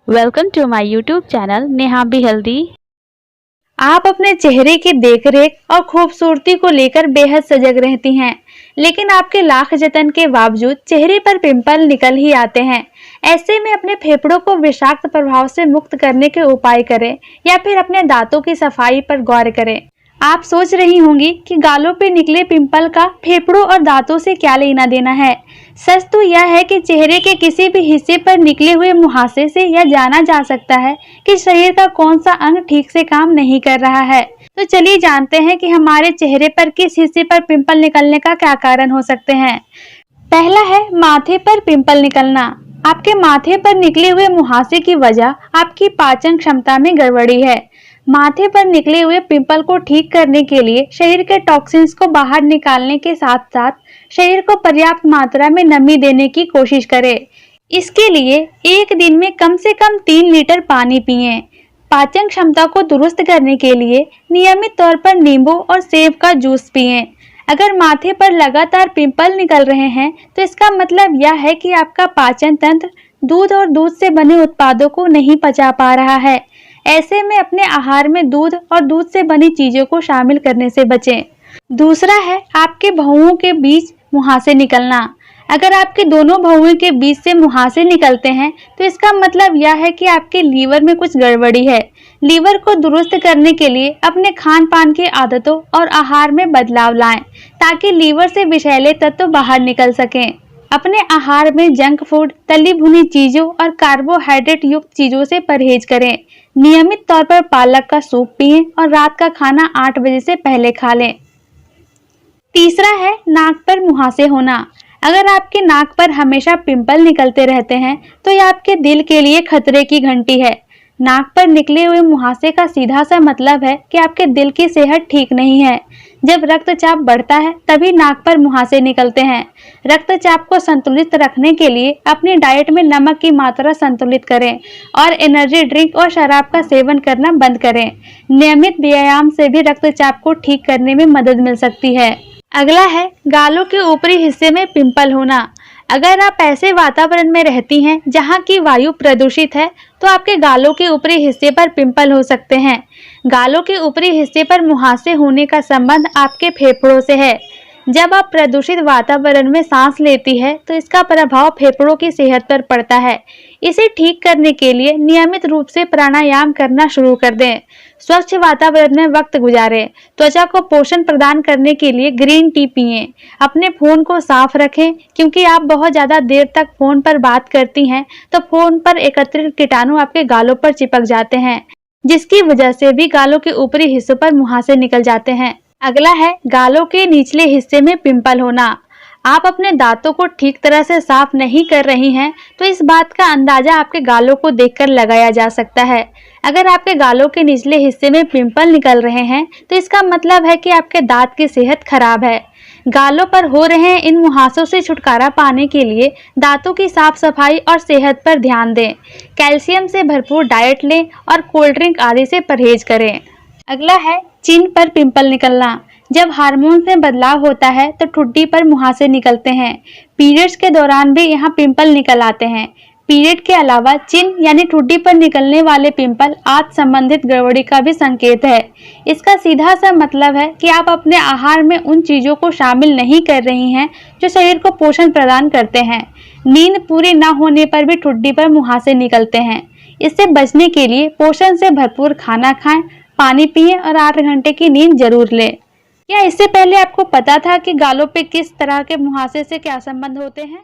Welcome to my YouTube channel Neha be healthy. आप अपने चेहरे की देखरेख और खूबसूरती को लेकर बेहद सजग रहती हैं, लेकिन आपके लाख जतन के बावजूद चेहरे पर पिंपल निकल ही आते हैं। ऐसे में अपने फेफड़ों को विषाक्त प्रभाव से मुक्त करने के उपाय करें या फिर अपने दांतों की सफाई पर गौर करें। आप सोच रही होंगी कि गालों पे निकले पिंपल का फेफड़ों और दांतों से क्या लेना देना है। सच तो यह है कि चेहरे के किसी भी हिस्से पर निकले हुए मुहासे से यह जाना जा सकता है कि शरीर का कौन सा अंग ठीक से काम नहीं कर रहा है। तो चलिए जानते हैं कि हमारे चेहरे पर किस हिस्से पर पिंपल निकलने का क्या कारण हो सकते हैं। पहला है माथे पर पिंपल निकलना। आपके माथे पर निकले हुए मुहासे की वजह आपकी पाचन क्षमता में गड़बड़ी है। माथे पर निकले हुए पिंपल को ठीक करने के लिए शरीर के टॉक्सिन्स को बाहर निकालने के साथ साथ शरीर को पर्याप्त मात्रा में नमी देने की कोशिश करें। इसके लिए एक दिन में कम से कम 3 लीटर पानी पिएं। पाचन क्षमता को दुरुस्त करने के लिए नियमित तौर पर नींबू और सेब का जूस पिएं। अगर माथे पर लगातार पिंपल निकल रहे हैं तो इसका मतलब यह है कि आपका पाचन तंत्र दूध और दूध से बने उत्पादों को नहीं पचा पा रहा है। ऐसे में अपने आहार में दूध और दूध से बनी चीजों को शामिल करने से बचें। दूसरा है आपके भौहों के बीच मुहासे निकलना। अगर आपके दोनों भौहों के बीच से मुहासे निकलते हैं तो इसका मतलब यह है कि आपके लीवर में कुछ गड़बड़ी है। लीवर को दुरुस्त करने के लिए अपने खान पान की आदतों और आहार में बदलाव लाएं ताकि लीवर से विषैले तत्व बाहर निकल सकें। अपने आहार में जंक फूड, तली भुनी चीजों और कार्बोहाइड्रेट युक्त चीजों से परहेज करें। नियमित तौर पर पालक का सूप पिएं और रात का खाना 8 बजे से पहले खा लें। तीसरा है नाक पर मुहासे होना। अगर आपके नाक पर हमेशा पिंपल निकलते रहते हैं तो यह आपके दिल के लिए खतरे की घंटी है। नाक पर निकले हुए मुहासे का सीधा सा मतलब है कि आपके दिल की सेहत ठीक नहीं है। जब रक्तचाप बढ़ता है तभी नाक पर मुहासे निकलते हैं। रक्तचाप को संतुलित रखने के लिए अपनी डाइट में नमक की मात्रा संतुलित करें और एनर्जी ड्रिंक और शराब का सेवन करना बंद करें। नियमित व्यायाम से भी रक्तचाप को ठीक करने में मदद मिल सकती है। अगला है गालों के ऊपरी हिस्से में पिंपल होना। अगर आप ऐसे वातावरण में रहती हैं जहां की वायु प्रदूषित है तो आपके गालों के ऊपरी हिस्से पर पिंपल हो सकते हैं। गालों के ऊपरी हिस्से पर मुहासे होने का संबंध आपके फेफड़ों से है। जब आप प्रदूषित वातावरण में सांस लेती है तो इसका प्रभाव फेफड़ों की सेहत पर पड़ता है। इसे ठीक करने के लिए नियमित रूप से प्राणायाम करना शुरू कर दें। स्वच्छ वातावरण में वक्त गुजारें। त्वचा को पोषण प्रदान करने के लिए ग्रीन टी पिएं। अपने फोन को साफ रखें क्योंकि आप बहुत ज़्यादा देर तक फोन पर बात करती हैं तो फोन पर एकत्रित कीटाणु आपके गालों पर चिपक जाते हैं, जिसकी वजह से भी गालों के ऊपरी हिस्सों पर मुहासे निकल जाते हैं। अगला है गालों के निचले हिस्से में पिंपल होना। आप अपने दांतों को ठीक तरह से साफ नहीं कर रही हैं तो इस बात का अंदाजा आपके गालों को देखकर लगाया जा सकता है। अगर आपके गालों के निचले हिस्से में पिंपल निकल रहे हैं तो इसका मतलब है कि आपके दांत की सेहत खराब है। गालों पर हो रहे इन मुहासों से छुटकारा पाने के लिए दांतों की साफ सफाई और सेहत पर ध्यान दें। कैल्शियम से भरपूर डाइट लें और कोल्ड ड्रिंक आदि से परहेज करें। अगला है चिन पर पिंपल निकलना। जब हार्मोन्स में बदलाव होता है तो ठुड्डी पर मुहासे निकलते हैं। पीरियड्स के दौरान भी यहाँ पिंपल निकल आते हैं। पीरियड के अलावा चिन यानी ठुड्डी पर निकलने वाले पिंपल आंत संबंधित गड़बड़ी का भी संकेत है। इसका सीधा सा मतलब है कि आप अपने आहार में उन चीजों को शामिल नहीं कर रही हैं जो शरीर को पोषण प्रदान करते हैं। नींद पूरी न होने पर भी ठुड्डी पर मुहासे निकलते हैं। इससे बचने के लिए पोषण से भरपूर खाना खाएं, पानी पिएं और 8 घंटे की नींद जरूर लें। क्या इससे पहले आपको पता था कि गालों पे किस तरह के मुहासे से क्या संबंध होते हैं?